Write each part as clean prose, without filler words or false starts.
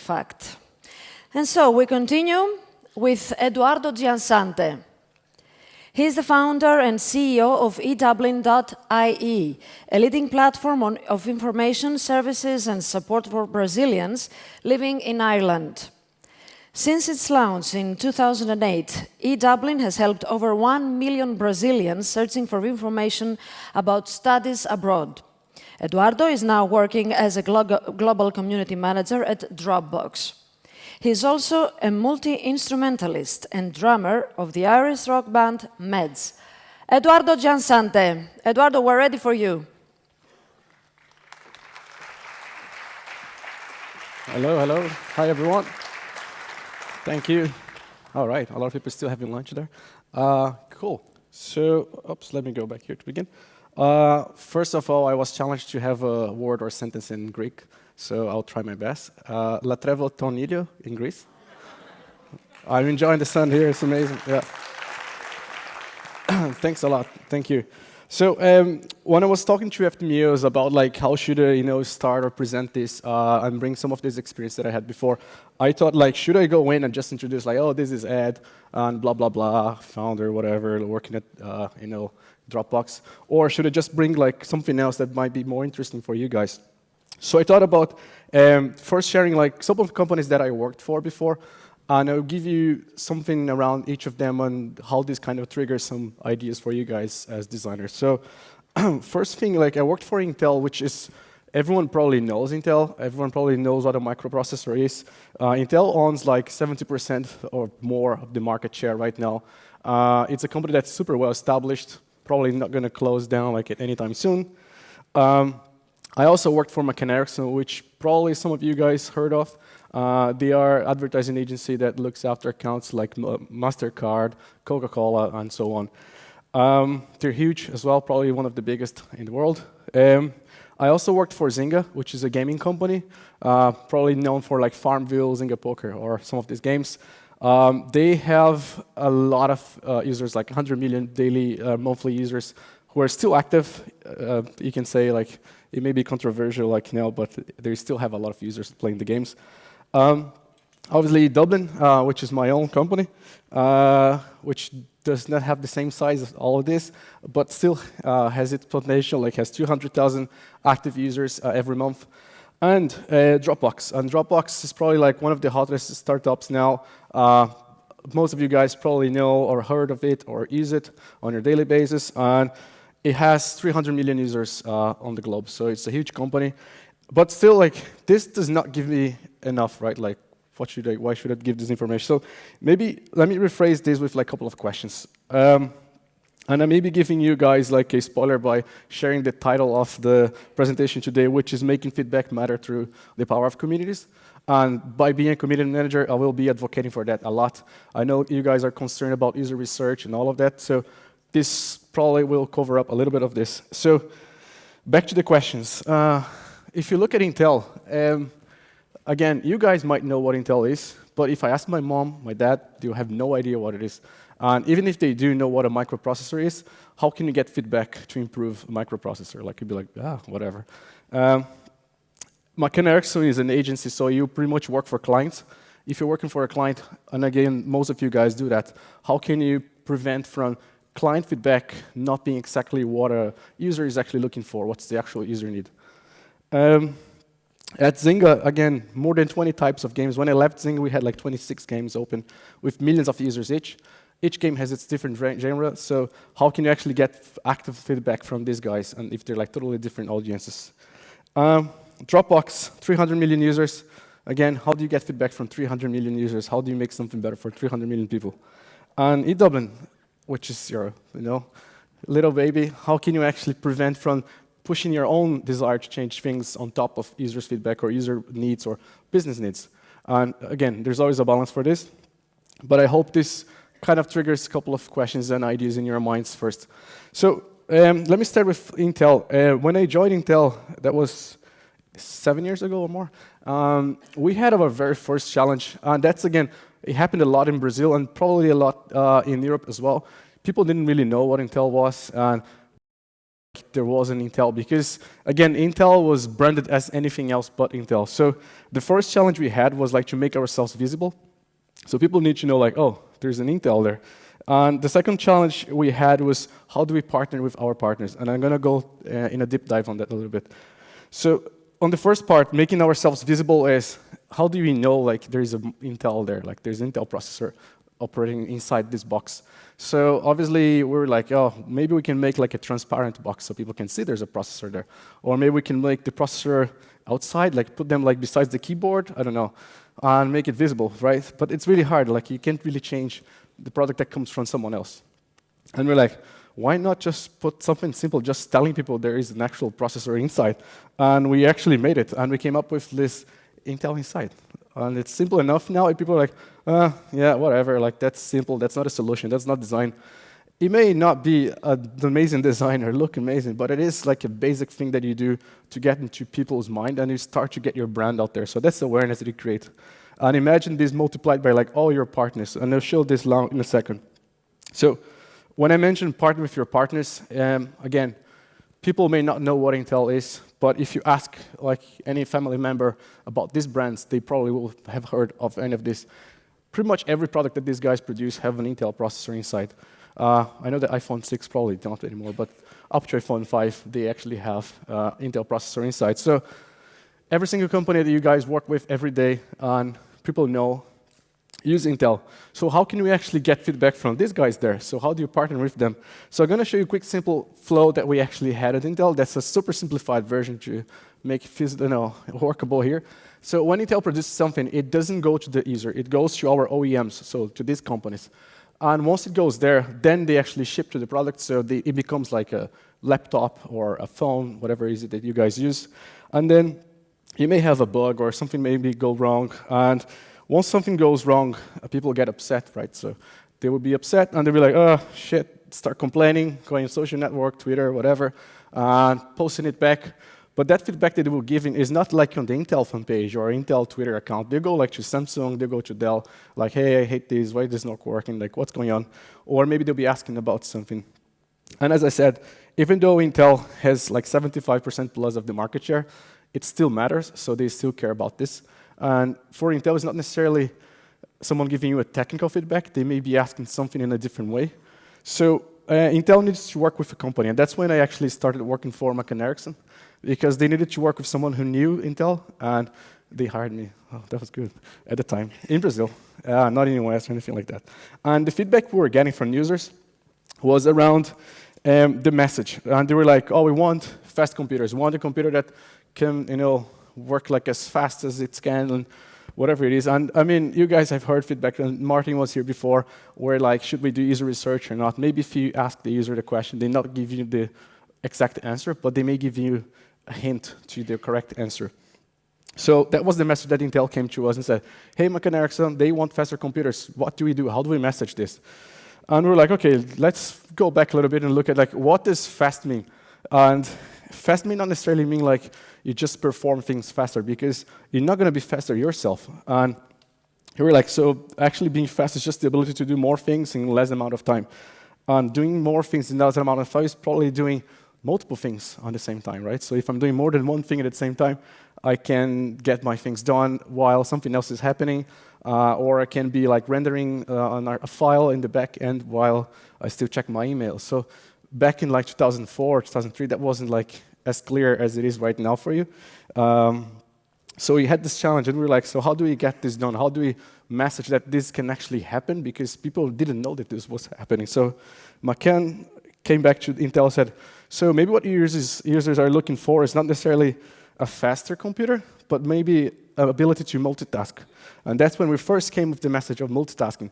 fact. And so we continue with Eduardo Giansante. He is the founder and CEO of E-Dublin.ie, a leading platform of information services and support for Brazilians living in Ireland. Since its launch in 2008, E-Dublin has helped over 1 million Brazilians searching for information about studies abroad. Eduardo is now working as a global community manager at Dropbox. He is also a multi-instrumentalist and drummer of the Irish rock band Meds. Eduardo Giansante. Eduardo, we're ready for you. Hello, hello. Hi, everyone. Thank you. All right, a lot of people still having lunch there. Cool. So, oops, let me go back here to begin. First of all, I was challenged to have a word or sentence in Greek, so I'll try my best. Latrevo ton ήλιο in Greece. I'm enjoying the sun here, it's amazing. Yeah. Thanks a lot, thank you. So when I was talking to FTMEOs about like how should I start or present this and bring some of this experience that I had before, I thought like should I go in and just introduce like, oh, this is Ed and blah blah blah, founder, whatever, working at Dropbox, or should I just bring like something else that might be more interesting for you guys? So I thought about first sharing like some of the companies that I worked for before, and I'll give you something around each of them and how this kind of triggers some ideas for you guys as designers. So first thing, like I worked for Intel, which is, everyone probably knows Intel. Everyone probably knows what a microprocessor is. Intel owns like 70% or more of the market share right now. It's a company that's super well established, probably not going to close down like at anytime soon. I also worked for McKinney, which probably some of you guys heard of. They are an advertising agency that looks after accounts like MasterCard, Coca-Cola, and so on. They're huge as well, probably one of the biggest in the world. I also worked for Zynga, which is a gaming company, probably known for like Farmville, Zynga Poker, or some of these games. They have a lot of users, like 100 million daily, monthly users, who are still active. You can say like it may be controversial like now, but they still have a lot of users playing the games. Obviously, E-Dublin, which is my own company, which does not have the same size as all of this, but still has its potential, like has 200,000 active users every month. And Dropbox. And Dropbox is probably like one of the hottest startups now. Most of you guys probably know or heard of it or use it on your daily basis. And it has 300 million users on the globe, so it's a huge company. But still, like, this does not give me enough, right? Like, why should I give this information? So maybe let me rephrase this with like a couple of questions. And I may be giving you guys like a spoiler by sharing the title of the presentation today, which is Making Feedback Matter Through the Power of Communities. And by being a community manager, I will be advocating for that a lot. I know you guys are concerned about user research and all of that, so this probably will cover up a little bit of this. So back to the questions. If you look at Intel, again, you guys might know what Intel is, but if I ask my mom, my dad, they'll have no idea what it is. And even if they do know what a microprocessor is, how can you get feedback to improve a microprocessor? Like, you'd be like, whatever. McKinney is an agency, so you pretty much work for clients. If you're working for a client, and again, most of you guys do that, how can you prevent from client feedback not being exactly what a user is actually looking for? What's the actual user need? At Zynga, again, more than 20 types of games. When I left Zynga, we had like 26 games open with millions of users each. Each game has its different genre, so how can you actually get active feedback from these guys, and if they're like totally different audiences? Dropbox, 300 million users. Again, how do you get feedback from 300 million users? How do you make something better for 300 million people? And E-Dublin, which is your little baby, how can you actually prevent from pushing your own desire to change things on top of users' feedback or user needs or business needs? And again, there's always a balance for this, but I hope this kind of triggers a couple of questions and ideas in your minds first. So let me start with Intel. When I joined Intel, that was 7 years ago or more, we had our very first challenge. And that's, again, it happened a lot in Brazil and probably a lot in Europe as well. People didn't really know what Intel was. And there was an Intel, because again, Intel was branded as anything else but Intel. So the first challenge we had was like to make ourselves visible. So people need to know like, oh, there's an Intel there. And the second challenge we had was how do we partner with our partners? And I'm going to go in a deep dive on that a little bit. So on the first part, making ourselves visible is how do we know like there is an Intel there, like there's an Intel processor operating inside this box. So obviously we were like, oh, maybe we can make like a transparent box so people can see there's a processor there. Or maybe we can make the processor outside, like put them like besides the keyboard, I don't know, and make it visible, right? But it's really hard, like you can't really change the product that comes from someone else. And we're like, why not just put something simple, just telling people there is an actual processor inside? And we actually made it, and we came up with this Intel inside. And it's simple enough now, and people are like, yeah, whatever, like that's simple, that's not a solution, that's not design. It may not be an amazing design or look amazing, but it is like a basic thing that you do to get into people's mind, and you start to get your brand out there. So that's the awareness that you create. And imagine this multiplied by like all your partners, and I'll show this in a second. So when I mentioned partner with your partners, again, people may not know what Intel is, but if you ask like any family member about these brands, they probably will have heard of any of this. Pretty much every product that these guys produce have an Intel processor inside. I know the iPhone 6 probably don't anymore, but up to iPhone 5, they actually have Intel processor inside. So every single company that you guys work with every day, and people know, use Intel. So how can we actually get feedback from these guys there? So how do you partner with them? So I'm going to show you a quick, simple flow that we actually had at Intel. That's a super simplified version to make it workable here. So when Intel produces something, it doesn't go to the user. It goes to our OEMs, so to these companies. And once it goes there, then they actually ship to the product, so it becomes like a laptop or a phone, whatever it is that you guys use. And then you may have a bug or something maybe go wrong. And once something goes wrong, people get upset, right? So they will be upset, and they'll be like, oh, shit, start complaining, going on social network, Twitter, whatever, and posting it back. But that feedback that they will give is not like on the Intel fan page or Intel Twitter account. They go like to Samsung, they go to Dell, like, hey, I hate this, why is this not working, like, what's going on? Or maybe they'll be asking about something. And as I said, even though Intel has like 75% plus of the market share, it still matters, so they still care about this. And for Intel, it's not necessarily someone giving you a technical feedback. They may be asking something in a different way. So Intel needs to work with a company, and that's when I actually started working for McCann Erickson, because they needed to work with someone who knew Intel, and they hired me. Oh, that was good at the time, in Brazil, not in the US or anything like that. And the feedback we were getting from users was around the message. And they were like, oh, we want fast computers. We want a computer that can, work like as fast as it can, and whatever it is. And I mean, you guys have heard feedback, and Martin was here before, where like, should we do user research or not? Maybe if you ask the user the question, they not give you the exact answer, but they may give you a hint to the correct answer. So that was the message that Intel came to us and said, hey, McCann Erickson, they want faster computers. What do we do? How do we message this? And we're like, okay, let's go back a little bit and look at like, what does fast mean? And fast may not necessarily mean like you just perform things faster, because you're not going to be faster yourself. And we were like, so actually being fast is just the ability to do more things in less amount of time. And doing more things in less amount of time is probably doing multiple things on the same time, right? So if I'm doing more than one thing at the same time, I can get my things done while something else is happening, or I can be like rendering on a file in the back end while I still check my email. So back in like 2004, 2003, that wasn't like as clear as it is right now for you. So we had this challenge, and we were like, so how do we get this done? How do we message that this can actually happen? Because people didn't know that this was happening. So McCann came back to Intel and said, so maybe what users are looking for is not necessarily a faster computer, but maybe an ability to multitask. And that's when we first came with the message of multitasking.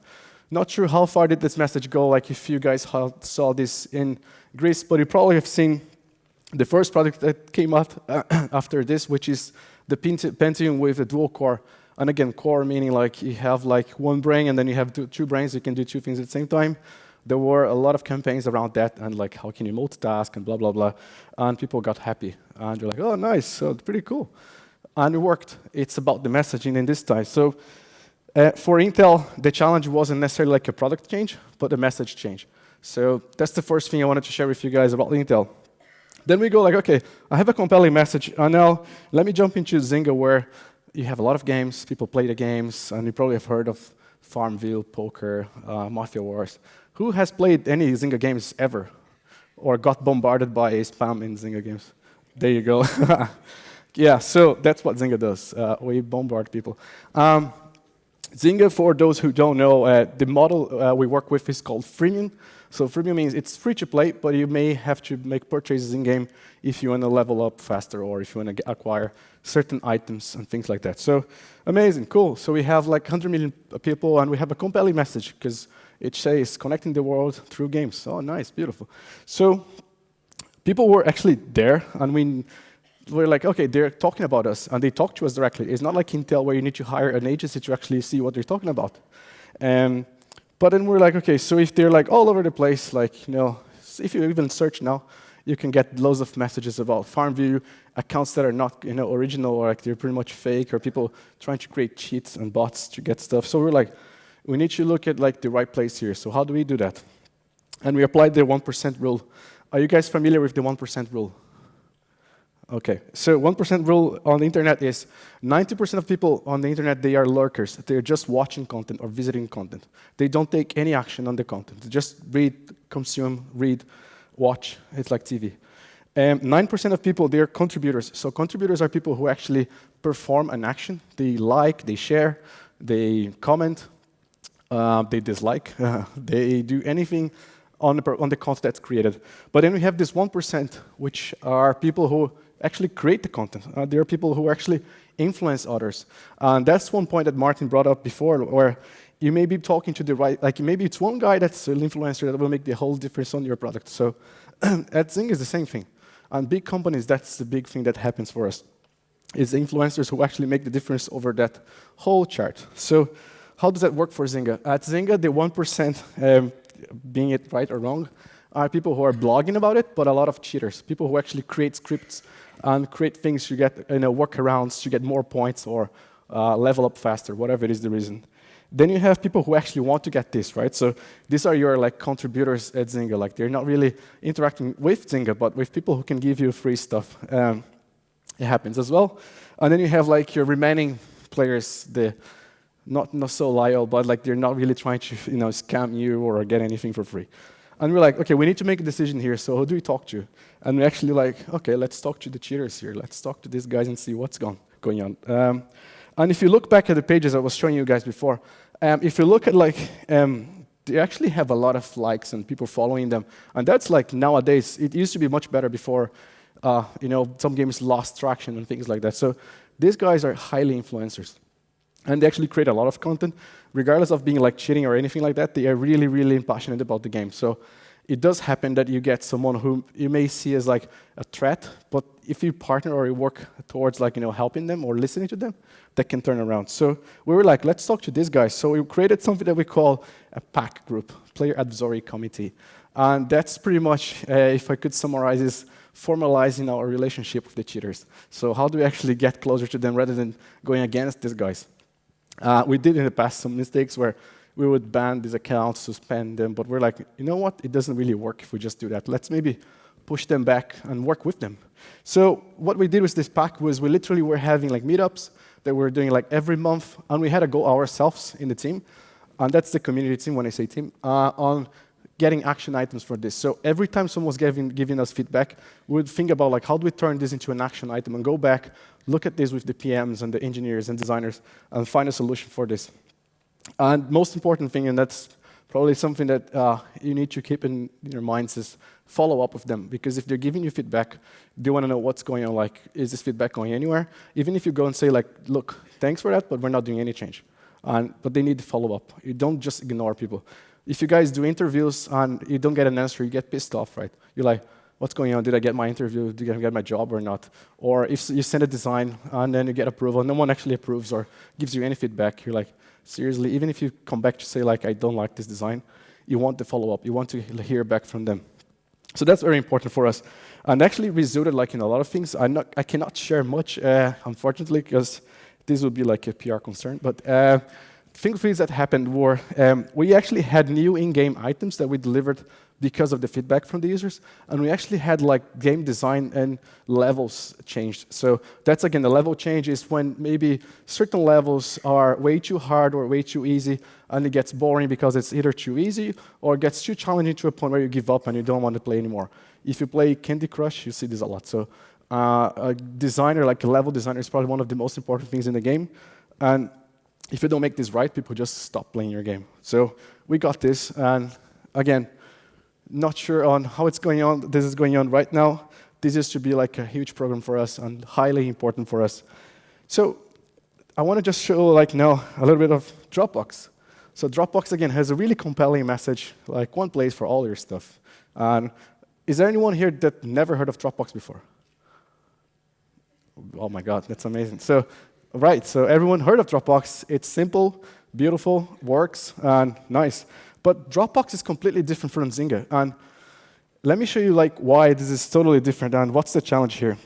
Not sure how far did this message go, like if you guys saw this in Greece, but you probably have seen the first product that came out after this, which is the Pentium with a dual core. And again, core meaning like you have like one brain, and then you have two brains, you can do two things at the same time. There were a lot of campaigns around that, and like, how can you multitask, and blah, blah, blah. And people got happy. And they're like, oh, nice, so it's pretty cool. And it worked. It's about the messaging in this time. So for Intel, the challenge wasn't necessarily like a product change, but a message change. So that's the first thing I wanted to share with you guys about Intel. Then we go like, okay, I have a compelling message. Now, let me jump into Zynga, where you have a lot of games, people play the games, and you probably have heard of Farmville, Poker, Mafia Wars. Who has played any Zynga games ever? Or got bombarded by spam in Zynga games? There you go. Yeah, so that's what Zynga does. We bombard people. Zynga, for those who don't know, the model we work with is called freemium. So freemium means it's free to play, but you may have to make purchases in-game if you want to level up faster or if you want to acquire certain items and things like that. So amazing, cool. So we have like 100 million people, and we have a compelling message because it says connecting the world through games. Oh, nice, beautiful. So people were actually there, and we're like, okay, they're talking about us, and they talk to us directly. It's not like Intel where you need to hire an agency to actually see what they're talking about. But then we're like, okay, so if they're like all over the place, like, if you even search now, you can get loads of messages about FarmView, accounts that are not, original, or like they're pretty much fake, or people trying to create cheats and bots to get stuff. So we're like, we need to look at like the right place here. So how do we do that? And we applied the 1% rule. Are you guys familiar with the 1% rule? Okay, so 1% rule on the internet is 90% of people on the internet, they are lurkers. They're just watching content or visiting content. They don't take any action on the content. They just read, consume, read, watch. It's like TV. 9% of people, they're contributors. So contributors are people who actually perform an action. They like, they share, they comment, they dislike, they do anything on the content that's created. But then we have this 1%, which are people who actually create the content. There are people who actually influence others. And that's one point that Martin brought up before, where you may be talking to the right, like maybe it's one guy that's an influencer that will make the whole difference on your product. So at Zynga is the same thing. And big companies, that's the big thing that happens for us, is influencers who actually make the difference over that whole chart. So how does that work for Zynga? At Zynga, the 1%, being it right or wrong, are people who are blogging about it, but a lot of cheaters, people who actually create scripts and create things to get workarounds to get more points or level up faster, whatever it is the reason. Then you have people who actually want to get this, right? So these are your like contributors at Zynga. Like they're not really interacting with Zynga, but with people who can give you free stuff. It happens as well. And then you have like your remaining players, the not so loyal, but like they're not really trying to scam you or get anything for free. And we're like, okay, we need to make a decision here, so who do we talk to? And we actually like, okay, let's talk to the cheaters here. Let's talk to these guys and see what's going on. And if you look back at the pages I was showing you guys before, if you look at like, they actually have a lot of likes and people following them. And that's like nowadays, it used to be much better before, some games lost traction and things like that. So these guys are highly influencers. And they actually create a lot of content. Regardless of being like cheating or anything like that, they are really, really passionate about the game. So it does happen that you get someone who you may see as like a threat, but if you partner or you work towards like, helping them or listening to them, that can turn around. So we were like, let's talk to these guys. So we created something that we call a PAC group, Player Advisory Committee. And that's pretty much, if I could summarize, is formalizing our relationship with the cheaters. So how do we actually get closer to them rather than going against these guys? We did in the past some mistakes where we would ban these accounts, suspend them, but we're like, you know what? It doesn't really work if we just do that. Let's maybe push them back and work with them. So what we did with this pack was we literally were having like meetups that we were doing like every month, and we had a goal ourselves in the team, and that's the community team when I say team, on getting action items for this. So every time someone was giving us feedback, we would think about like, how do we turn this into an action item and go back, look at this with the PMs and the engineers and designers and find a solution for this. And most important thing, and that's probably something that you need to keep in your minds, is follow up with them. Because if they're giving you feedback, they want to know what's going on. Like, is this feedback going anywhere? Even if you go and say like, look, thanks for that, but we're not doing any change. But they need to follow up. You don't just ignore people. If you guys do interviews and you don't get an answer, you get pissed off, right? You're like, what's going on? Did I get my interview? Did I get my job or not? Or if you send a design and then you get approval, no one actually approves or gives you any feedback, you're like, seriously, even if you come back to say like, I don't like this design, you want the follow-up. You want to hear back from them. So that's very important for us. And actually resulted like in a lot of things. I cannot share much, unfortunately, because this would be like a PR concern. But things that happened were we actually had new in-game items that we delivered because of the feedback from the users. And we actually had like game design and levels changed. So that's again, the level change is when maybe certain levels are way too hard or way too easy, and it gets boring because it's either too easy or gets too challenging to a point where you give up and you don't want to play anymore. If you play Candy Crush, you see this a lot. So a designer, like a level designer, is probably one of the most important things in the game. And if you don't make this right, people just stop playing your game. So we got this, and again, not sure on how it's going on. This is going on right now. This used to be like a huge program for us and highly important for us. So I want to just show like now a little bit of Dropbox. So Dropbox, again, has a really compelling message, like one place for all your stuff. And is there anyone here that never heard of Dropbox before? Oh my God, that's amazing. So, right, so everyone heard of Dropbox. It's simple, beautiful, works, and nice. But Dropbox is completely different from Zynga. And let me show you like why this is totally different and what's the challenge here.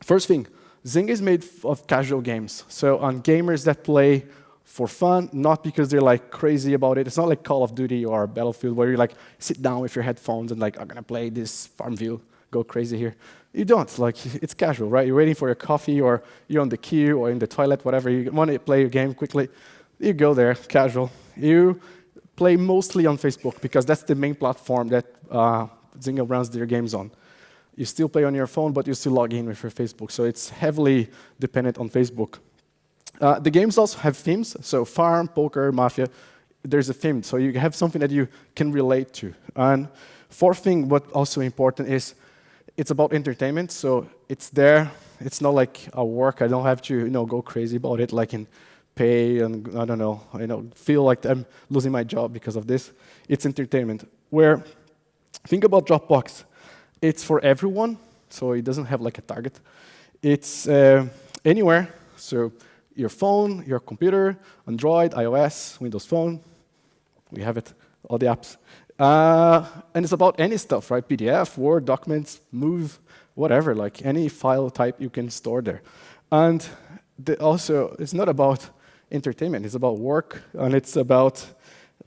First thing, Zynga is made of casual games. So on gamers that play for fun, not because they're like crazy about it. It's not like Call of Duty or Battlefield where you like sit down with your headphones and like, I'm gonna play this Farmville, go crazy here. You don't, like it's casual, right? You're waiting for your coffee or you're on the queue or in the toilet, whatever. You want to play your game quickly, you go there, casual. You play mostly on Facebook because that's the main platform that Zynga runs their games on. You still play on your phone, but you still log in with your Facebook. So it's heavily dependent on Facebook. The games also have themes. So farm, poker, mafia, there's a theme. So you have something that you can relate to. And fourth thing, what also important is it's about entertainment. So it's there. It's not like a work. I don't have to go crazy about it like in pay and I don't know, feel like I'm losing my job because of this. It's entertainment. Where, think about Dropbox. It's for everyone, so it doesn't have like a target. It's anywhere, so your phone, your computer, Android, iOS, Windows Phone, we have it, all the apps. And it's about any stuff, right? PDF, Word, documents, Move, whatever, like any file type you can store there. And also, it's not about entertainment, it's about work, and it's about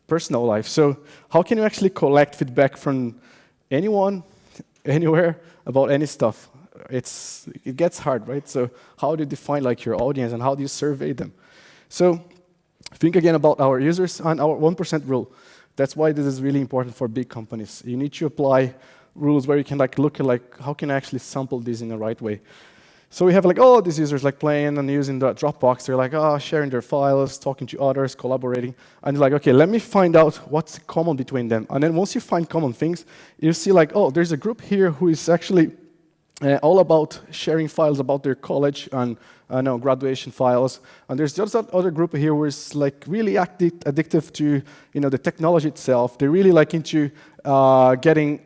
personal life. So how can you actually collect feedback from anyone, anywhere, about any stuff? It gets hard, right? So how do you define like your audience, and how do you survey them? So think again about our users and our 1% rule. That's why this is really important for big companies. You need to apply rules where you can like look at like how can I actually sample this in the right way. So we have like, oh, these users like playing and using the Dropbox. They're like, oh, sharing their files, talking to others, collaborating. And you're like, okay, let me find out what's common between them. And then once you find common things, you see like, oh, there's a group here who is actually all about sharing files about their college and graduation files. And there's just that other group here who is like really addictive to the technology itself. They're really like into getting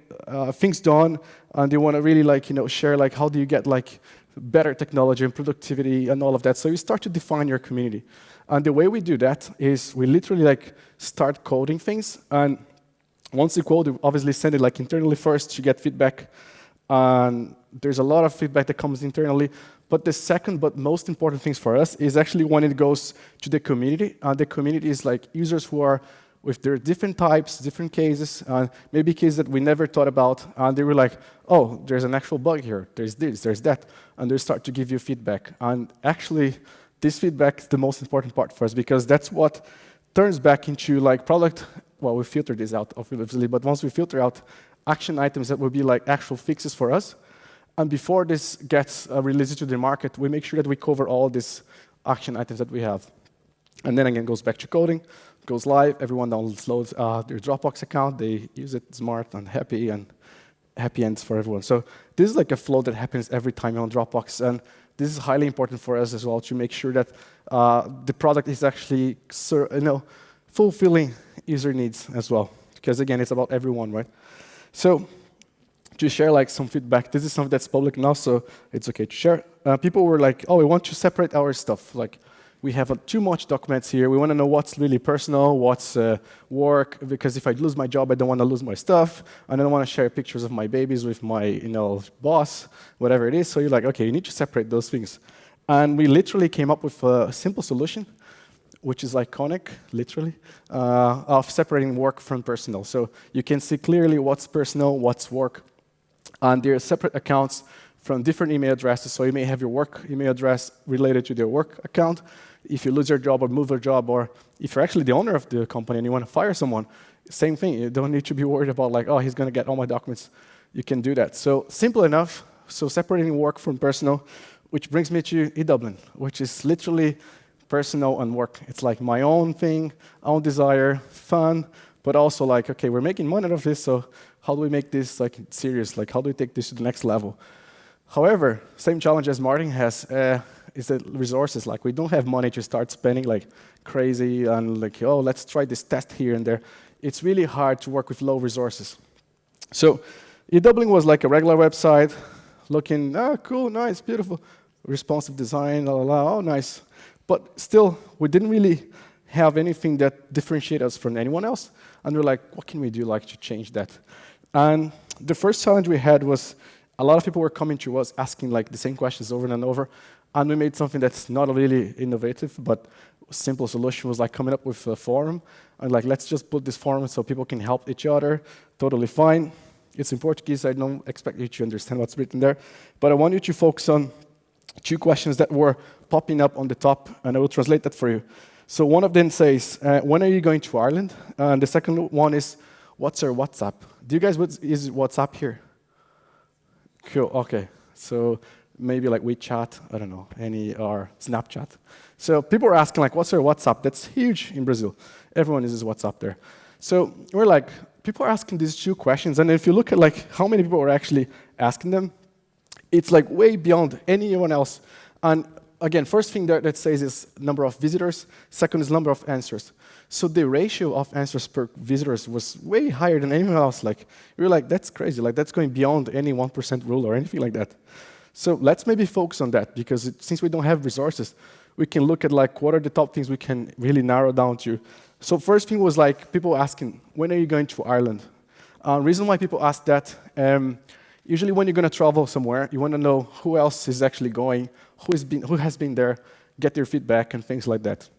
things done, and they want to really like share like how do you get like better technology and productivity and all of that. So you start to define your community. And the way we do that is we literally like start coding things. And once you code, you obviously send it like internally first to get feedback. And there's a lot of feedback that comes internally. But the second but most important things for us is actually when it goes to the community. The community is like users who are with their different types, different cases, maybe cases that we never thought about, and they were like, oh, there's an actual bug here, there's this, there's that, and they start to give you feedback. And actually, this feedback is the most important part for us, because that's what turns back into like product, well, we filter this out, obviously, but once we filter out action items that will be like actual fixes for us, and before this gets released to the market, we make sure that we cover all these action items that we have. And then again, goes back to coding, goes live, everyone downloads their Dropbox account, they use it smart and happy ends for everyone. So this is like a flow that happens every time you're on Dropbox, and this is highly important for us as well to make sure that the product is actually fulfilling user needs as well, because again, it's about everyone, right? So to share like some feedback, this is something that's public now, so it's okay to share. People were like, oh, we want to separate our stuff, like we have too much documents here. We want to know what's really personal, what's work, because if I lose my job, I don't want to lose my stuff. I don't want to share pictures of my babies with my boss, whatever it is. So you're like, okay, you need to separate those things. And we literally came up with a simple solution. which is iconic, literally, of separating work from personal. So you can see clearly what's personal, what's work. And there are separate accounts from different email addresses. So you may have your work email address related to your work account. If you lose your job or move your job, or if you're actually the owner of the company and you want to fire someone, same thing. You don't need to be worried about like, oh, he's going to get all my documents. You can do that. So simple enough. So separating work from personal, which brings me to E-Dublin, which is literally personal and work. It's like my own thing, own desire, fun, but also like, okay, we're making money out of this, so how do we make this like serious? Like, how do we take this to the next level? However, same challenge as Martin has is the resources. Like, we don't have money to start spending like crazy and like, oh, let's try this test here and there. It's really hard to work with low resources. So E-Dublin was like a regular website, looking, oh, cool, nice, beautiful, responsive design, la la la, oh, nice. But still, we didn't really have anything that differentiated us from anyone else. And we're like, what can we do like to change that? And the first challenge we had was a lot of people were coming to us asking like the same questions over and over. And we made something that's not really innovative, but a simple solution was like coming up with a forum. And like, let's just put this forum so people can help each other. Totally fine. It's in Portuguese. I don't expect you to understand what's written there. But I want you to focus on 2 questions that were popping up on the top, and I will translate that for you. So one of them says, when are you going to Ireland? And the second one is, what's your WhatsApp? Do you guys use WhatsApp here? Cool, okay. So maybe like WeChat, I don't know, or Snapchat. So people are asking like, what's your WhatsApp? That's huge in Brazil. Everyone uses WhatsApp there. So we're like, people are asking these 2 questions, and if you look at like how many people are actually asking them, it's like way beyond anyone else. And again, first thing that says is number of visitors. Second is number of answers. So the ratio of answers per visitors was way higher than anyone else. Like, we were like, that's crazy. Like, that's going beyond any 1% rule or anything like that. So let's maybe focus on that, because since we don't have resources, we can look at like what are the top things we can really narrow down to. So first thing was like people asking, when are you going to Ireland? Reason why people ask that, usually when you're going to travel somewhere, you want to know who else is actually going, who has been there, get their feedback and things like that.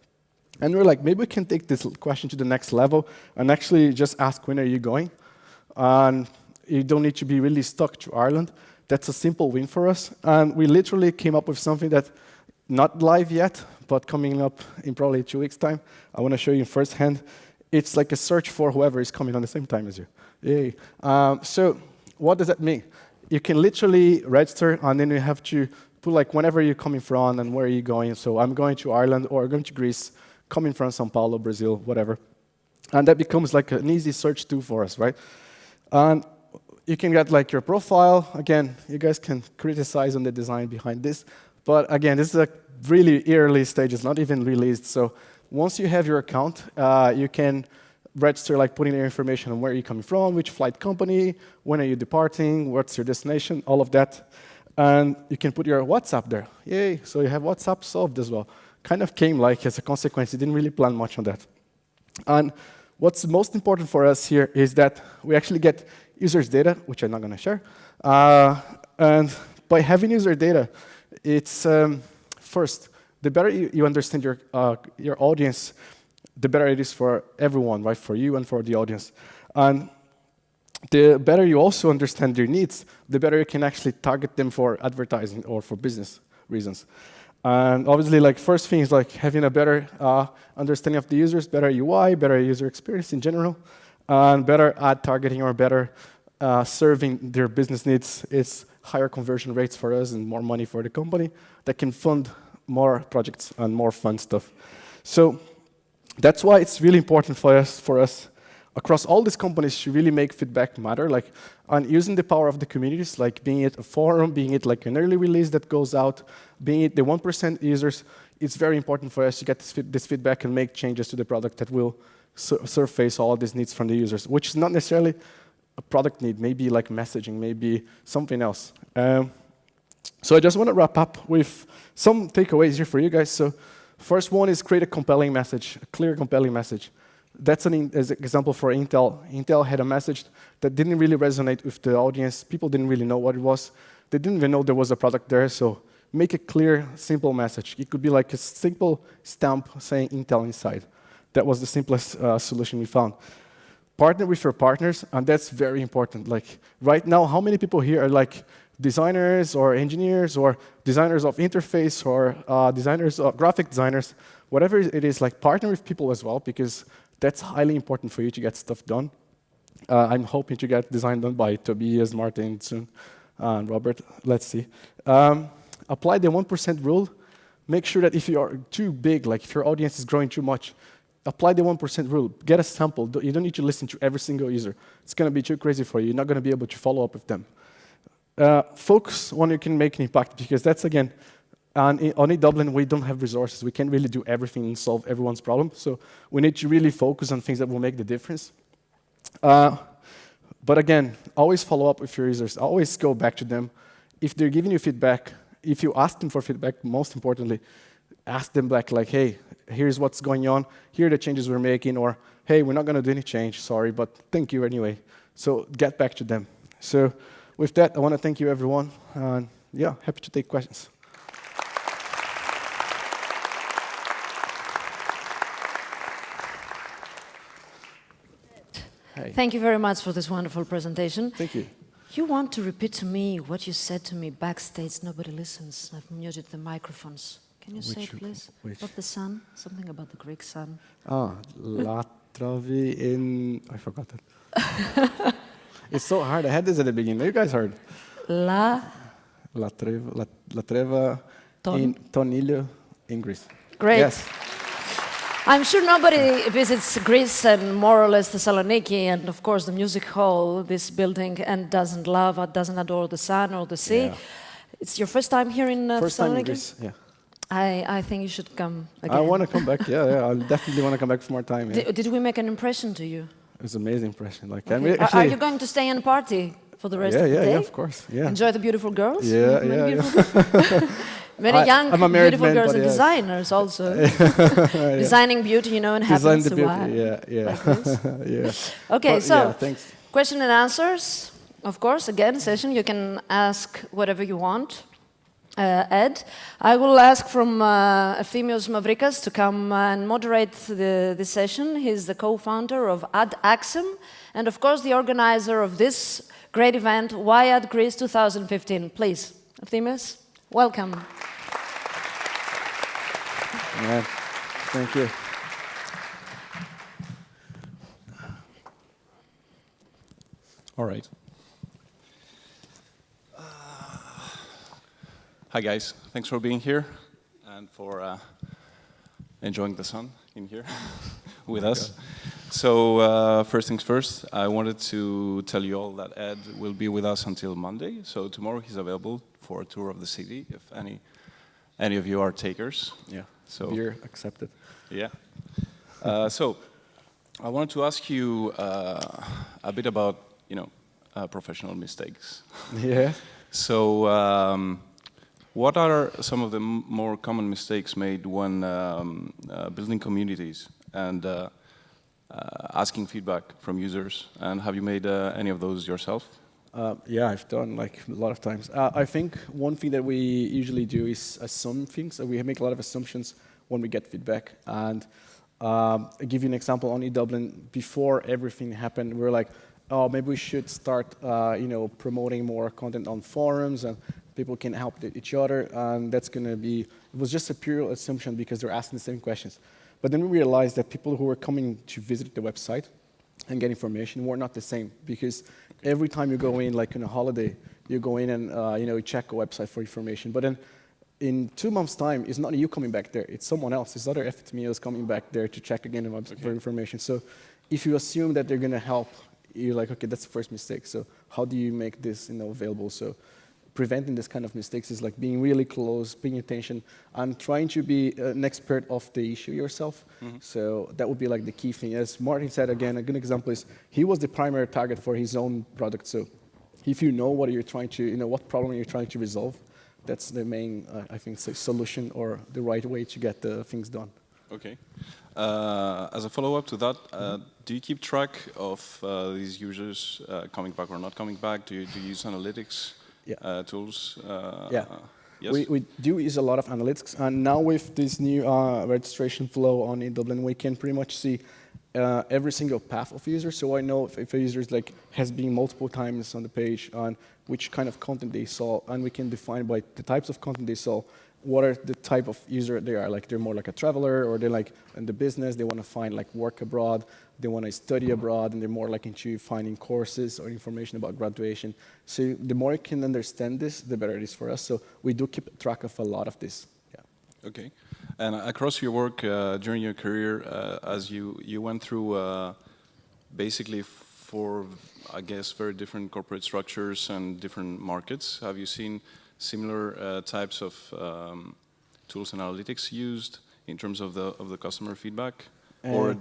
And we're like, maybe we can take this question to the next level and actually just ask, when are you going? And you don't need to be really stuck to Ireland. That's a simple win for us. And we literally came up with something that not live yet, but coming up in probably 2 weeks' time. I want to show you firsthand. It's like a search for whoever is coming on the same time as you. Yay. So what does that mean? You can literally register, and then you have to put like whenever you're coming from and where are you going. So I'm going to Ireland or going to Greece, coming from São Paulo, Brazil, whatever. And that becomes like an easy search tool for us, right? And you can get like your profile. Again, you guys can criticize on the design behind this. But again, this is a really early stage. It's not even released. So once you have your account, you can register, like putting your information on where you're coming from, which flight company, when are you departing, what's your destination, all of that. And you can put your WhatsApp there. Yay, so you have WhatsApp solved as well. Kind of came like as a consequence. You didn't really plan much on that. And what's most important for us here is that we actually get users' data, which I'm not going to share. And by having user data, it's first, the better you understand your audience, the better it is for everyone, right? For you and for the audience. And the better you also understand their needs, the better you can actually target them for advertising or for business reasons. And obviously, like first thing is like having a better understanding of the users, better UI, better user experience in general, and better ad targeting or better serving their business needs. It's higher conversion rates for us and more money for the company that can fund more projects and more fun stuff. So that's why it's really important for us across all these companies to really make feedback matter, like on using the power of the communities, like being it a forum, being it like an early release that goes out, being it the 1% users. It's very important for us to get this feedback and make changes to the product that will surface all these needs from the users, which is not necessarily a product need, maybe like messaging, maybe something else. So I just want to wrap up with some takeaways here for you guys. So first one is create a compelling message, a clear, compelling message. That's an example for Intel. Intel had a message that didn't really resonate with the audience. People didn't really know what it was. They didn't even know there was a product there, so make a clear, simple message. It could be like a simple stamp saying Intel inside. That was the simplest solution we found. Partner with your partners, and that's very important. Like right now, how many people here are like designers or engineers or designers of interface or designers or graphic designers, whatever it is, like partner with people as well, because that's highly important for you to get stuff done. I'm hoping to get design done by Tobias, Martin soon, and Robert. Let's see. Apply the 1% rule. Make sure that if you are too big, like if your audience is growing too much, apply the 1% rule. Get a sample. You don't need to listen to every single user. It's going to be too crazy for you. You're not going to be able to follow up with them. Focus on you can make an impact, because that's, again, on E-Dublin, we don't have resources. We can't really do everything and solve everyone's problem. So we need to really focus on things that will make the difference. But again, always follow up with your users. Always go back to them. If they're giving you feedback, if you ask them for feedback, most importantly, ask them back like, hey, here's what's going on. Here are the changes we're making. Or, hey, we're not going to do any change. Sorry, but thank you anyway. So get back to them. So with that, I want to thank you, everyone. And yeah, happy to take questions. Hey. Thank you very much for this wonderful presentation. Thank you. You want to repeat to me what you said to me backstage? Nobody listens. I've muted the microphones. Can you say it, please? About the sun? Something about the Greek sun. La trovi in... I forgot it. It's so hard. I had this at the beginning. You guys heard. La treva in Tonilio in Greece. Great. Yes. I'm sure nobody visits Greece and more or less Thessaloniki and, of course, the music hall, this building, and doesn't love or doesn't adore the sun or the sea. Yeah. It's your first time here in Thessaloniki? First time in Greece, yeah. I think you should come again. I want to come back, yeah. I definitely want to come back for more time. Yeah. Did we make an impression to you? It was an amazing impression. Like, okay. Actually, are you going to stay and party for the rest of the day? Yeah, of course. Yeah. Enjoy the beautiful girls? Yeah. Many young, beautiful girls and designers also. Designing beauty, you know, and happens to beauty. Yeah. Like this. Yeah. Okay, but, so thanks. Question and answers, of course, again, session. You can ask whatever you want. Ed, I will ask from Efthymios Mavrikas to come and moderate the session. He's the co-founder of AdAxem and, of course, the organizer of this great event, WIAD Greece 2015. Please, Efthymios, welcome. Yeah, thank you. All right. Hi guys, thanks for being here and for enjoying the sun in here with us. So first things first, I wanted to tell you all that Ed will be with us until Monday. So tomorrow he's available for a tour of the city if any of you are takers. Yeah, so beer accepted. Yeah. So I wanted to ask you a bit about, professional mistakes. Yeah. So what are some of the more common mistakes made when building communities and asking feedback from users? And have you made any of those yourself? Yeah, I've done like a lot of times. I think one thing that we usually do is assume things. So we make a lot of assumptions when we get feedback. And I'll give you an example on E-Dublin. Before everything happened, we were like, oh, maybe we should start promoting more content on forums and people can help each other, and that's going to be, it was just a pure assumption because they're asking the same questions. But then we realized that people who were coming to visit the website and get information were not the same, because every time you go in, like on a holiday, you go in and you check a website for information. But then in 2 months' time, it's not you coming back there, it's someone else, it's other FTMEOs coming back there to check again for information. So if you assume that they're going to help, you're like, okay, that's the first mistake. So how do you make this available? So preventing this kind of mistakes is like being really close, paying attention, and trying to be an expert of the issue yourself. Mm-hmm. So that would be like the key thing. As Martin said, again, a good example is he was the primary target for his own product. So if you know what you're trying to, what problem you're trying to resolve, that's the main, I think, solution or the right way to get the things done. Okay. As a follow-up to that, do you keep track of these users coming back or not coming back? Do you use analytics? Yeah. Tools? Yeah. Yes. We do use a lot of analytics, and now with this new registration flow on E-Dublin, we can pretty much see every single path of user. So I know if a user is like has been multiple times on the page, on which kind of content they saw, and we can define by the types of content they saw, what are the type of user they are. Like they're more like a traveler, or they're like in the business, they want to find like work abroad, they want to study abroad, and they're more like into finding courses or information about graduation. So the more you can understand this, the better it is for us. So we do keep track of a lot of this. Yeah. Okay. And across your work during your career, as you went through basically for, I guess, very different corporate structures and different markets, have you seen similar types of tools and analytics used in terms of the customer feedback, or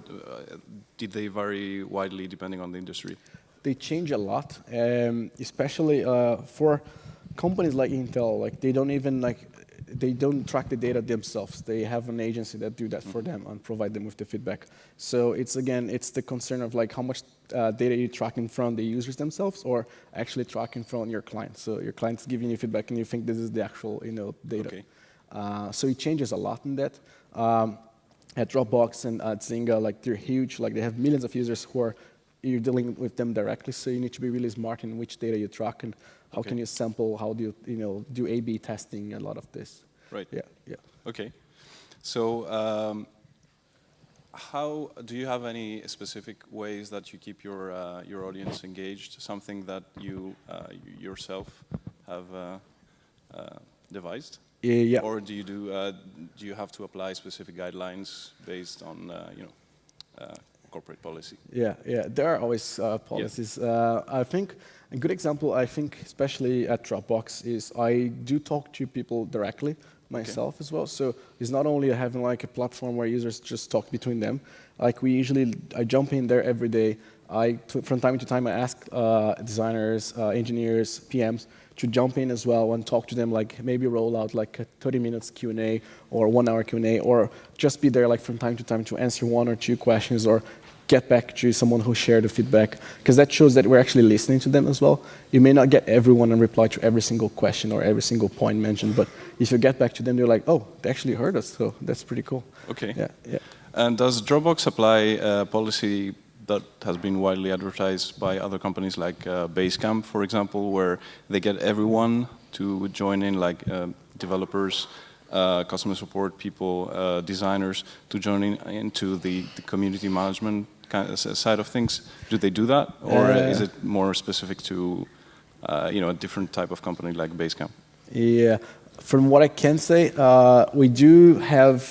did they vary widely depending on the industry? They change a lot, especially for companies like Intel. Like they don't track the data themselves. They have an agency that do that for them and provide them with the feedback. So it's the concern of like how much data you're tracking from the users themselves, or actually tracking from your client. So your client's giving you feedback, and you think this is the actual data. Okay. So it changes a lot in that. At Dropbox and at Zynga, like they're huge. Like they have millions of users who are you're dealing with them directly. So you need to be really smart in which data you track and how can you sample. How do you do A/B testing? A lot of this. Right. Yeah. Yeah. Okay. So how do you have any specific ways that you keep your audience engaged? Something that you yourself have devised? Yeah. Or do you have to apply specific guidelines based on corporate policy? Yeah, yeah. There are always policies. I think a good example, I think, especially at Dropbox, is I do talk to people directly myself as well. So it's not only having like a platform where users just talk between them. Like I jump in there every day. From time to time, I ask designers, engineers, PMs to jump in as well and talk to them, like maybe roll out like a 30 minutes Q&A or 1 hour Q&A, or just be there like from time to time to answer 1 or 2 questions, or get back to someone who shared the feedback, because that shows that we're actually listening to them as well. You may not get everyone and reply to every single question or every single point mentioned, but if you get back to them, they're like, oh, they actually heard us, so that's pretty cool. Okay. Yeah, yeah. And does Dropbox apply a policy that has been widely advertised by other companies like Basecamp, for example, where they get everyone to join in, like developers, customer support people, designers, to join into the community management side of things? Do they do that, or is it more specific to a different type of company like Basecamp? Yeah, from what I can say, we do have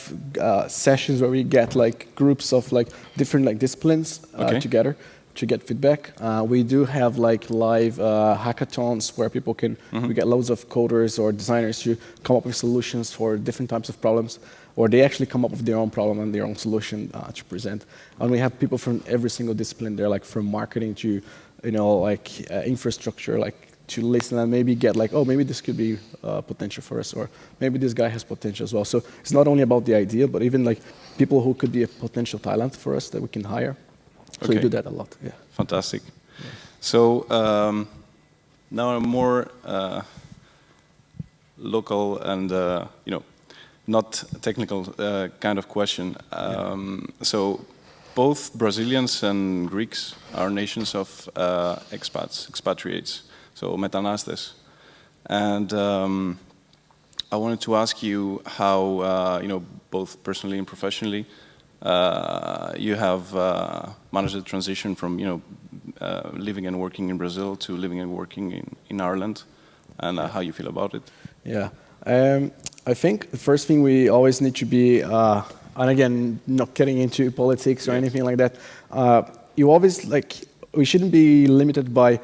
sessions where we get like groups of like different like disciplines together to get feedback. We do have like live hackathons where people can, we get loads of coders or designers to come up with solutions for different types of problems, or they actually come up with their own problem and their own solution to present. And we have people from every single discipline there, like from marketing to, infrastructure, like to listen and maybe get like, oh, maybe this could be potential for us, or maybe this guy has potential as well. So it's not only about the idea, but even like people who could be a potential talent for us that we can hire. So we do that a lot. Yeah. Fantastic. Yeah. So now a more local and not technical kind of question. So both Brazilians and Greeks are nations of expatriates, so metanastes. And I wanted to ask you how, both personally and professionally, you have managed the transition from, living and working in Brazil to living and working in Ireland, and how you feel about it. Yeah. I think the first thing we always need to be, and again, not getting into politics or anything like that, you always, we shouldn't be limited by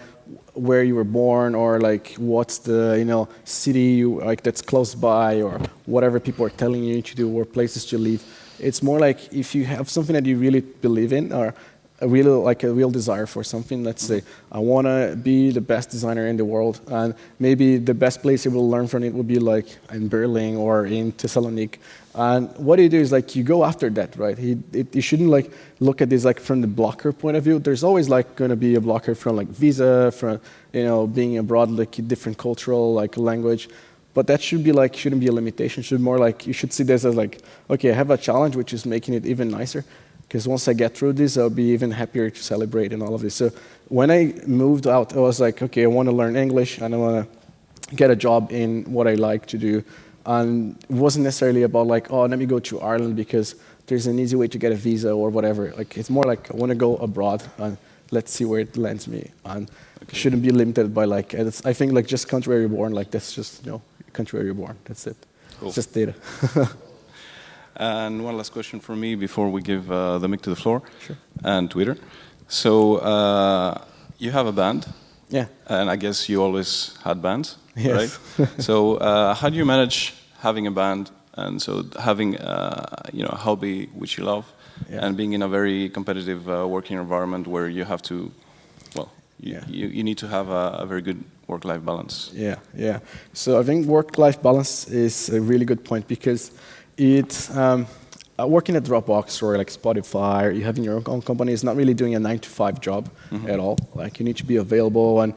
where you were born, or like what's the city that's close by, or whatever people are telling you to do, or places to live. It's more like if you have something that you really believe in, or a real desire for something. Let's say I want to be the best designer in the world, and maybe the best place you will learn from it would be like in Berlin or in Thessaloniki. And what you do is you go after that, right? You shouldn't look at this from the blocker point of view. There's always going to be a blocker from visa, from being abroad, different cultural language. But that should be like, shouldn't be a limitation. Should more like, you should see this as like, okay, I have a challenge, which is making it even nicer. Because once I get through this, I'll be even happier to celebrate and all of this. So when I moved out, I was like, okay, I want to learn English and I want to get a job in what I like to do. And it wasn't necessarily about like, oh, let me go to Ireland because there's an easy way to get a visa or whatever. Like, it's more like, I want to go abroad and let's see where it lands me. And it shouldn't be limited by like, I think like just country where you're born, like that's just, you know, country where you're born. That's it. Cool. It's just data. And one last question from me before we give the mic to the floor. Sure. And Twitter. So you have a band. Yeah. And I guess you always had bands, yes. right? So how do you manage having a band and so having you know, a hobby which you love and being in a very competitive working environment where you have to, well, you need to have a very good work-life balance. Yeah, yeah. So I think work-life balance is a really good point because it's working at Dropbox or like Spotify, or you having your own company is not really doing a 9-to-5 job at all. Like you need to be available, and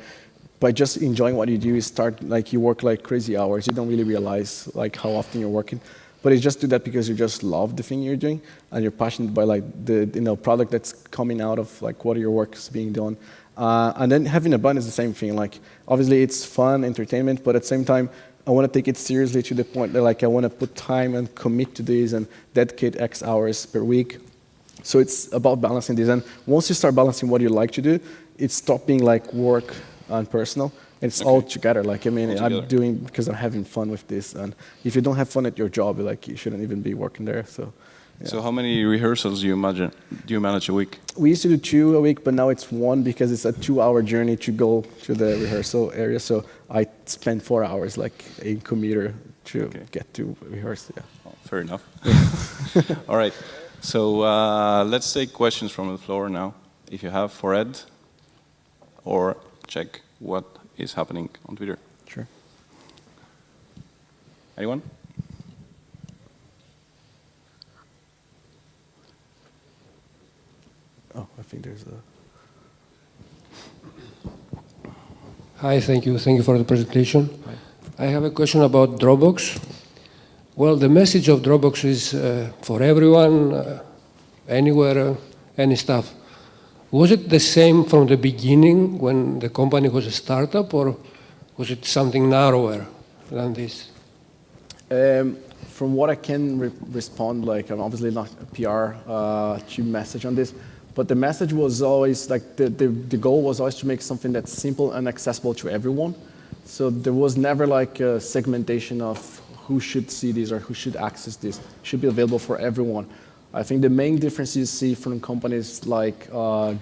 by just enjoying what you do, you start like you work like crazy hours. You don't really realize like how often you're working, but you just do that because you just love the thing you're doing and you're passionate by like the product that's coming out of like what your work is being done. And then having a band is the same thing. Like obviously it's fun, entertainment, but at the same time, I want to take it seriously to the point that like I want to put time and commit to this and dedicate X hours per week. So it's about balancing this. And once you start balancing what you like to do, it stops being like work and personal. It's all together. Like I mean, I'm doing because I'm having fun with this. And if you don't have fun at your job, like you shouldn't even be working there. So. Yeah. So how many rehearsals do you manage a week? We used to do 2 a week, but now it's 1 because it's a 2-hour journey to go to the rehearsal area. So I spend 4 hours like a commuter to get to rehearse. Yeah. Oh, fair enough. All right. So let's take questions from the floor now. If you have for Ed, or check what is happening on Twitter. Sure. Anyone? Oh, I think there's a... Hi, thank you. Thank you for the presentation. Hi. I have a question about Dropbox. Well, the message of Dropbox is for everyone, anywhere, any stuff. Was it the same from the beginning when the company was a startup, or was it something narrower than this? From what I can respond, like I'm obviously not a PR to message on this, but the message was always like the goal was always to make something that's simple and accessible to everyone. So there was never like a segmentation of who should see this or who should access this. It should be available for everyone. I think the main difference you see from companies like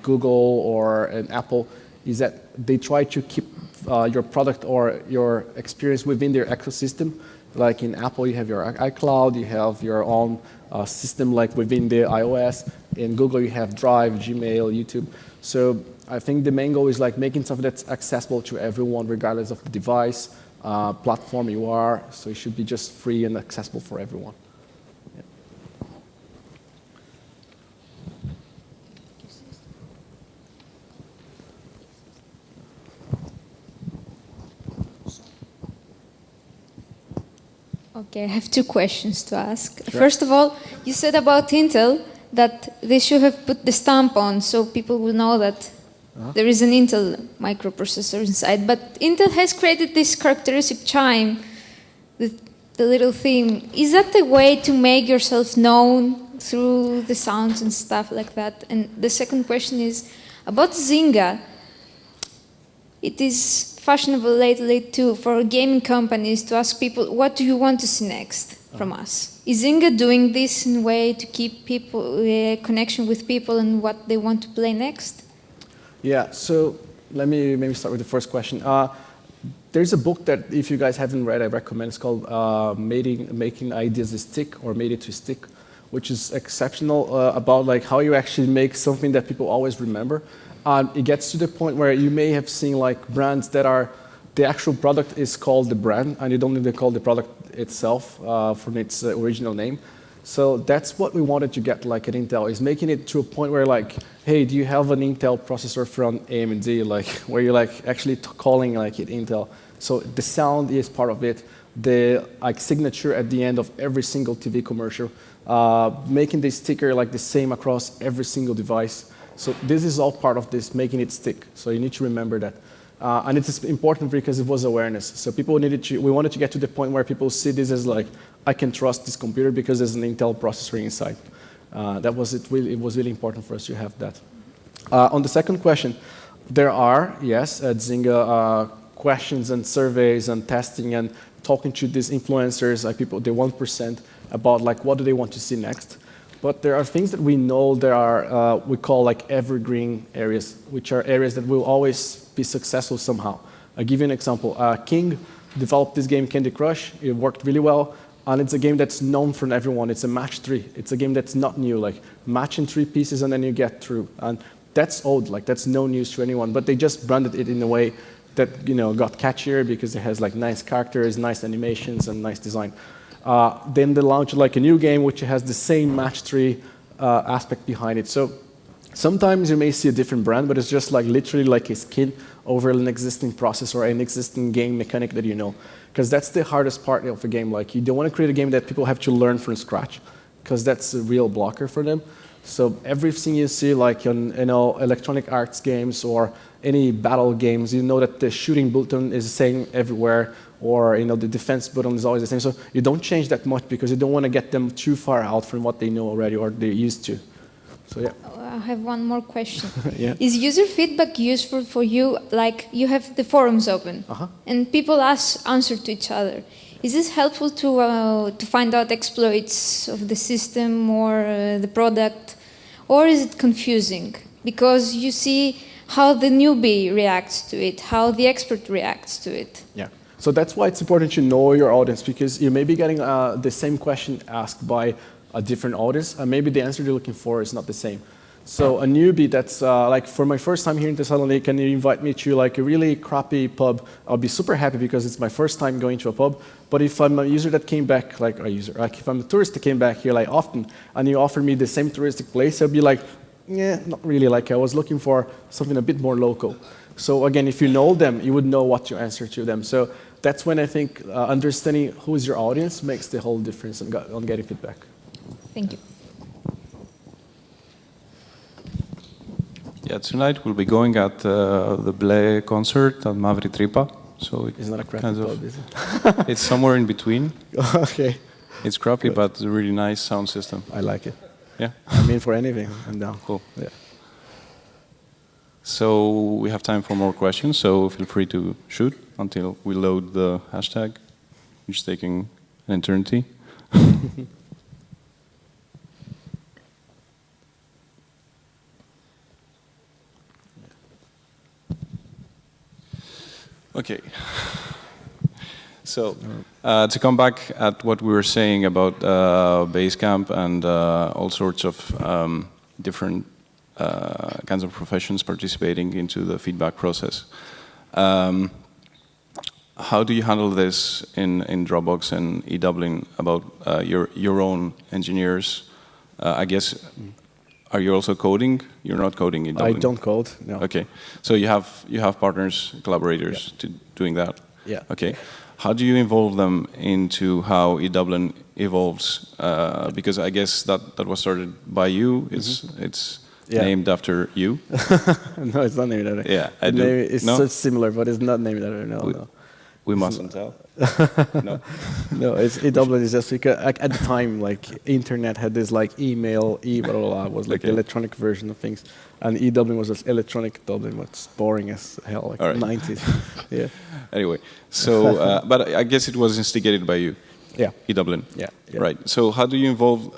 Google or Apple is that they try to keep your product or your experience within their ecosystem. Like in Apple, you have your iCloud, you have your own system like within the iOS. In Google, you have Drive, Gmail, YouTube. So I think the main goal is like making something that's accessible to everyone, regardless of the device, platform you are. So it should be just free and accessible for everyone. Yeah. Okay, I have 2 questions to ask. Sure. First of all, you said about Intel that they should have put the stamp on so people will know that there is an Intel microprocessor inside. But Intel has created this characteristic chime with the little theme. Is that the way to make yourself known through the sounds and stuff like that? And the second question is about Zynga. It is fashionable lately for gaming companies to ask people, what do you want to see next from us? Is Zynga doing this in a way to keep people connection with people and what they want to play next? Yeah, so let me maybe start with the first question. There's a book that if you guys haven't read, I recommend. It's called Making Ideas Stick, or Made It to Stick, which is exceptional about like how you actually make something that people always remember. It gets to the point where you may have seen like brands that are, the actual product is called the brand, and you don't even call the product itself from its original name. So that's what we wanted to get like at Intel, is making it to a point where like, hey, do you have an Intel processor from AMD, like where you're like actually calling like it Intel. So the sound is part of it, the like signature at the end of every single TV commercial, making the sticker like the same across every single device. So this is all part of this, making it stick. So you need to remember that. And it's important because it was awareness. So people needed to, we wanted to get to the point where people see this as like, I can trust this computer because there's an Intel processor inside. That was it. Really, it was really important for us to have that. On the second question, there are, yes, at Zynga, questions and surveys and testing and talking to these influencers, like people, the 1%, about like what do they want to see next. But there are things that we know there are, we call like evergreen areas, which are areas that will always be successful somehow. I'll give you an example. King developed this game, Candy Crush. It worked really well. And it's a game that's known from everyone. It's a match 3. It's a game that's not new, like matching 3 pieces and then you get through. And that's old, like that's no news to anyone. But they just branded it in a way that got catchier because it has like nice characters, nice animations, and nice design. Then they launched like a new game which has the same match 3 aspect behind it. So sometimes you may see a different brand, but it's just like literally like a skin over an existing process or an existing game mechanic that you know. Because that's the hardest part of a game. Like you don't want to create a game that people have to learn from scratch, because that's a real blocker for them. So everything you see, like on electronic arts games or any battle games, you know that the shooting button is the same everywhere, or the defense button is always the same. So you don't change that much because you don't want to get them too far out from what they know already or they're used to. So yeah. I have one more question. Yeah. Is user feedback useful for you? Like you have the forums open, and people answer to each other. Is this helpful to find out exploits of the system or the product, or is it confusing because you see how the newbie reacts to it, how the expert reacts to it? Yeah. So that's why it's important to know your audience, because you may be getting the same question asked by a different audience, and maybe the answer you're looking for is not the same. So a newbie that's like, for my first time here in Thessaloniki, can you invite me to like a really crappy pub? I'll be super happy because it's my first time going to a pub. But if I'm a user that came back, like if I'm a tourist that came back here like often, and you offer me the same touristic place, I'll be like, yeah, not really. Like I was looking for something a bit more local. So again, if you know them, you would know what to answer to them. So that's when I think understanding who is your audience makes the whole difference on getting feedback. Thank you. Yeah, tonight we'll be going at the Ble concert at Mavri Tripa. So It's not a crappy kind of, pub, is it? it's somewhere in between. Okay. It's crappy, Good. but a really nice sound system. I like it. Yeah. I mean, for anything, I'm down. Cool. Yeah. So we have time for more questions, so feel free to shoot until we load the hashtag, which is taking an eternity. Okay. So to come back at what we were saying about Basecamp and all sorts of different kinds of professions participating into the feedback process. How do you handle this in Dropbox and E-Dublin about your own engineers? I guess, are you also coding? You're not coding in E-Dublin. I don't code, no. Okay, so you have partners, collaborators to doing that. Yeah. Okay, how do you involve them into how E-Dublin evolves? Because I guess that was started by you. It's named after you. No, it's not named after me. Yeah, I the do. name is No? so similar, but it's not named after me. No. We mustn't tell. No. No, it's E-Dublin is just because at the time, like internet had this like email, blah, blah, blah, was like the electronic version of things, and E-Dublin was just electronic Dublin, was boring as hell, like All right. 90s. Yeah. Anyway, so but I guess it was instigated by you. Yeah. E-Dublin. Yeah. Right. So how do you involve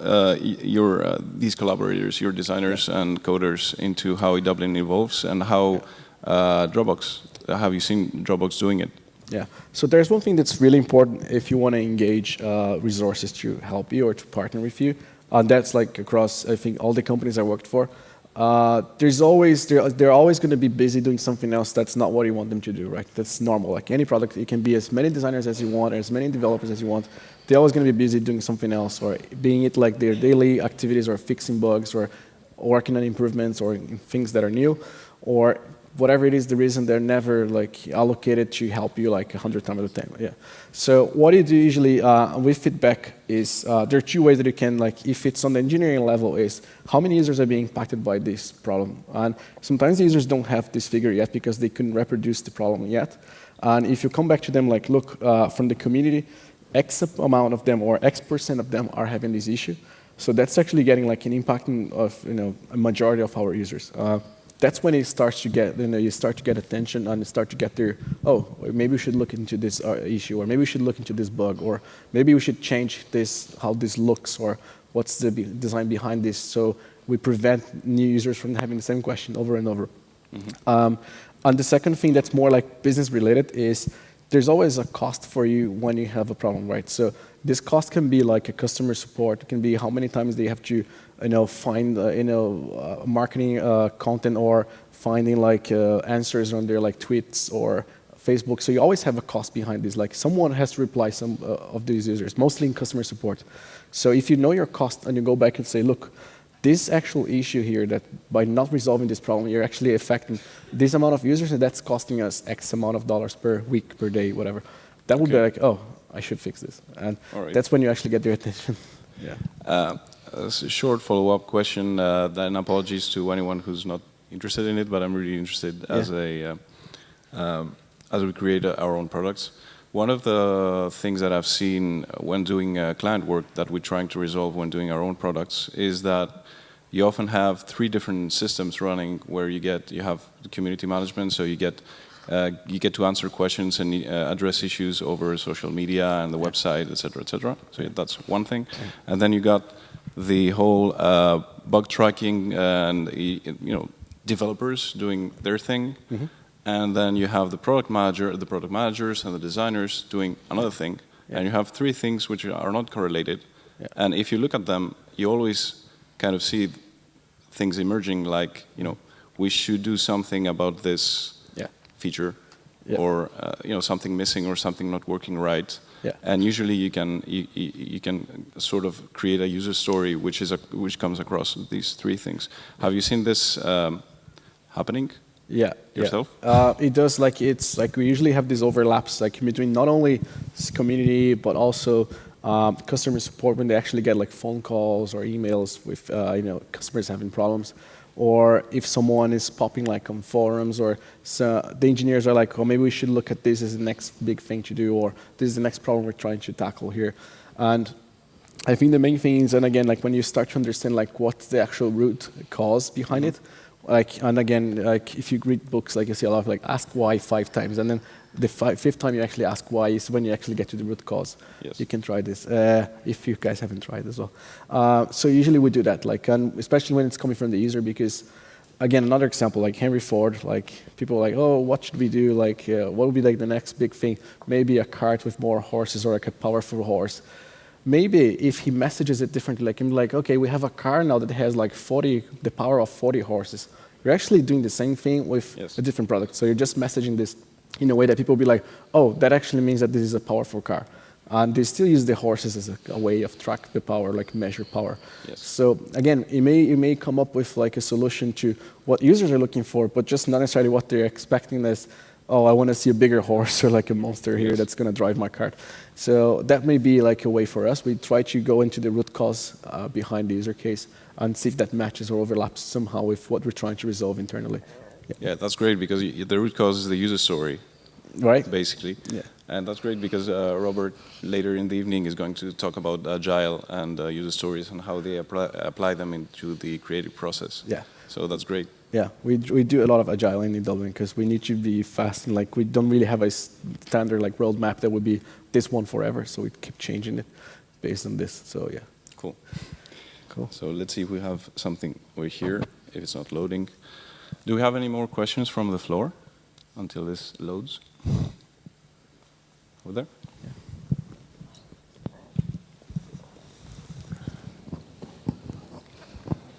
these collaborators, your designers and coders, into how E-Dublin evolves, and how Dropbox? Have you seen Dropbox doing it? Yeah. So there's one thing that's really important if you want to engage resources to help you or to partner with you, and that's like across, I think, all the companies I worked for. They're always going to be busy doing something else that's not what you want them to do, right? That's normal. Like any product, you can be as many designers as you want, as many developers as you want. They're always going to be busy doing something else, or being it like their daily activities, or fixing bugs, or working on improvements, or things that are new, or whatever it is the reason, they're never like allocated to help you like 100 times out of 10. Yeah. So what you do usually with feedback is there are two ways that you can, like, if it's on the engineering level, is how many users are being impacted by this problem. And sometimes the users don't have this figure yet because they couldn't reproduce the problem yet. And if you come back to them like, look, from the community, X amount of them or X% of them are having this issue. So that's actually getting like an impact of a majority of our users. That's when it starts to get, you start to get attention and start to get their, oh, maybe we should look into this issue, or maybe we should look into this bug, or maybe we should change this, how this looks, or what's the design behind this, so we prevent new users from having the same question over and over. Mm-hmm. And the second thing that's more like business related is there's always a cost for you when you have a problem, right? So this cost can be like a customer support. It can be how many times they have to, find, marketing content, or finding like answers on their like tweets or Facebook. So you always have a cost behind this. Like someone has to reply some of these users, mostly in customer support. So if you know your cost and you go back and say, look, this actual issue here, that by not resolving this problem, you're actually affecting this amount of users, and that's costing us X amount of dollars per week, per day, whatever. That would be like, oh, I should fix this. And that's when you actually get their attention. Yeah. A short follow-up question, then apologies to anyone who's not interested in it, but I'm really interested as we create our own products. One of the things that I've seen when doing client work that we're trying to resolve when doing our own products is that you often have 3 different systems running where you have the community management, so you get to answer questions and address issues over social media and the website, et cetera, et cetera. So that's one thing. And then you got the whole bug tracking and developers doing their thing. Mm-hmm. And then you have the product managers and the designers doing another thing. Yeah. And you have 3 things which are not correlated. Yeah. And if you look at them, you always kind of see things emerging like, we should do something about this feature, or something missing or something not working right. Yeah. And usually you can sort of create a user story which comes across these 3 things. Have you seen this happening? Yeah, yourself? Yeah. It does. Like it's like we usually have these overlaps, like between not only community but also customer support when they actually get like phone calls or emails with customers having problems, or if someone is popping like on forums, or the engineers are like, oh, maybe we should look at this as the next big thing to do, or this is the next problem we're trying to tackle here. And I think the main thing is, and again, like when you start to understand like what's the actual root cause behind it. And again, if you read books, like you see a lot of like ask why 5 times, and then the 5th time you actually ask why is when you actually get to the root cause. Yes. You can try this if you guys haven't tried as well. So usually we do that, and especially when it's coming from the user, because again, another example, like Henry Ford, like people are like, oh, what should we do? Like, what would be like the next big thing? Maybe a cart with more horses, or like a powerful horse. Maybe if he messages it differently, like him, like, okay, we have a car now that has like the power of 40 horses. You're actually doing the same thing with a different product. So you're just messaging this in a way that people will be like, oh, that actually means that this is a powerful car. And they still use the horses as a way of track the power, like measure power. Yes. So again, you may come up with like a solution to what users are looking for, but just not necessarily what they're expecting as, oh, I want to see a bigger horse or like a monster here that's going to drive my cart. So that may be like a way for us. We try to go into the root cause behind the user case and see if that matches or overlaps somehow with what we're trying to resolve internally. Yeah, that's great, because the root cause is the user story, right? Basically. Yeah. And that's great because Robert later in the evening is going to talk about Agile and user stories and how they apply them into the creative process. Yeah. So that's great. Yeah, we do a lot of Agile in E-Dublin because we need to be fast, and like we don't really have a standard like roadmap that would be this one forever. So we keep changing it based on this. So yeah. Cool. Cool. So let's see if we have something over here. If it's not loading, do we have any more questions from the floor until this loads? Over there.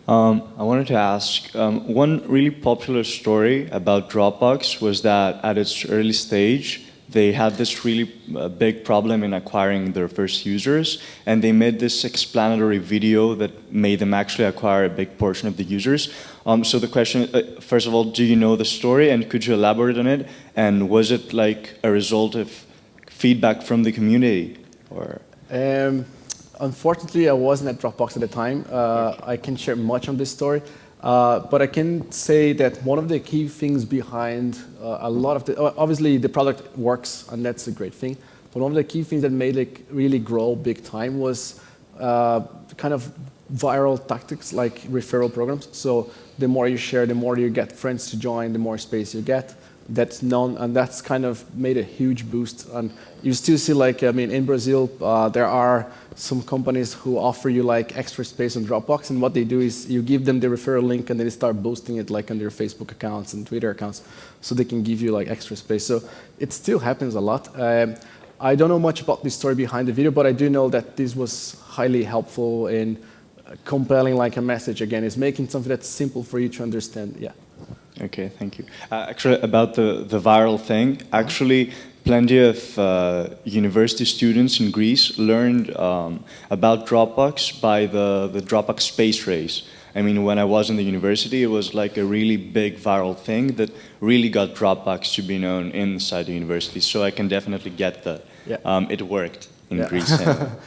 I wanted to ask, one really popular story about Dropbox was that at its early stage, they had this really big problem in acquiring their first users, and they made this explanatory video that made them actually acquire a big portion of the users. So the question, first of all, do you know the story, and could you elaborate on it? And was it like a result of feedback from the community, or? Unfortunately, I wasn't at Dropbox at the time. I can't share much on this story, but I can say that one of the key things behind a lot of the, obviously the product works, and that's a great thing, but one of the key things that made it really grow big time was kind of viral tactics like referral programs. So the more you share, the more you get friends to join, the more space you get. That's known, and that's kind of made a huge boost. And you still see, like, I mean, in Brazil, there are some companies who offer you like extra space on Dropbox, and what they do is you give them the referral link, and then they start boosting it like on their Facebook accounts and Twitter accounts, so they can give you like extra space. So it still happens a lot. I don't know much about the story behind the video, but I do know that this was highly helpful in compelling like a message. Again, it's making something that's simple for you to understand. Yeah. Okay, thank you. Actually, about the viral thing, actually, plenty of university students in Greece learned about Dropbox by the Dropbox space race. I mean, when I was in the university, it was like a really big viral thing that really got Dropbox to be known inside the university. So I can definitely get that. Yeah. It worked in Greece.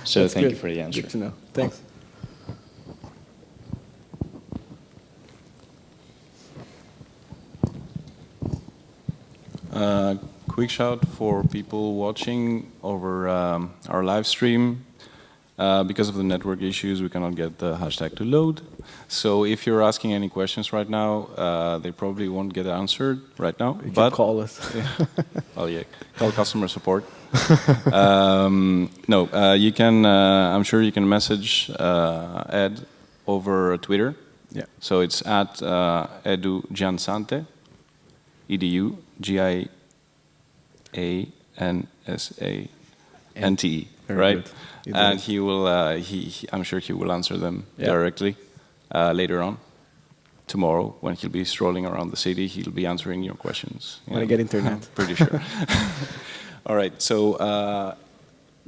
So thank you for the answer. Good to know. Thanks. Quick shout for people watching over our live stream. Because of the network issues, we cannot get the hashtag to load. So if you're asking any questions right now, they probably won't get answered right now. You can call us. Well, yeah, call customer support. No, you can. I'm sure you can message Ed over Twitter. Yeah. So it's at Edu Giansante, EDU GIANSANTE, right? And he will. I'm sure he will answer them directly later on. Tomorrow, when he'll be strolling around the city, he'll be answering your questions. When I get internet. Pretty sure. All right. So,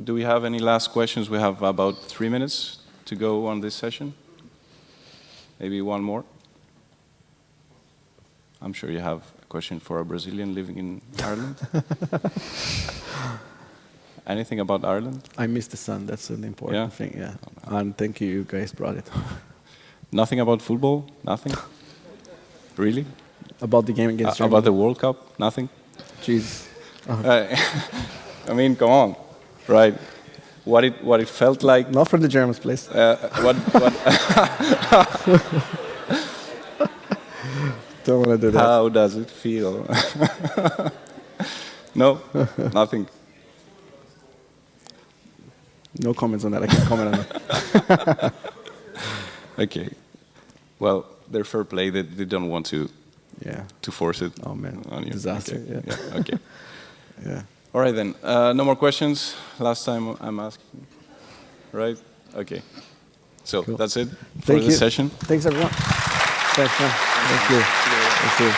do we have any last questions? We have about 3 minutes to go on this session. Maybe one more. I'm sure you have a question for a Brazilian living in Ireland. Anything about Ireland? I miss the sun. That's an important thing. Yeah. And thank you, you guys brought it. Nothing about football? Nothing? Really? About the game against Germany? About the World Cup? Nothing? Jeez. I mean, come on, right? What it felt like? Not for the Germans, please. What Don't want to do that. How does it feel? No, nothing. No comments on that. I can't comment on that. Okay. Well, they're fair play. They don't want to force it. Oh man, on you. Disaster. Okay. Yeah. Okay. Yeah. All right then. No more questions. Last time I'm asking. Right? Okay. So that's it for this session. Thanks everyone. Thanks, man. Thank you. Thank you.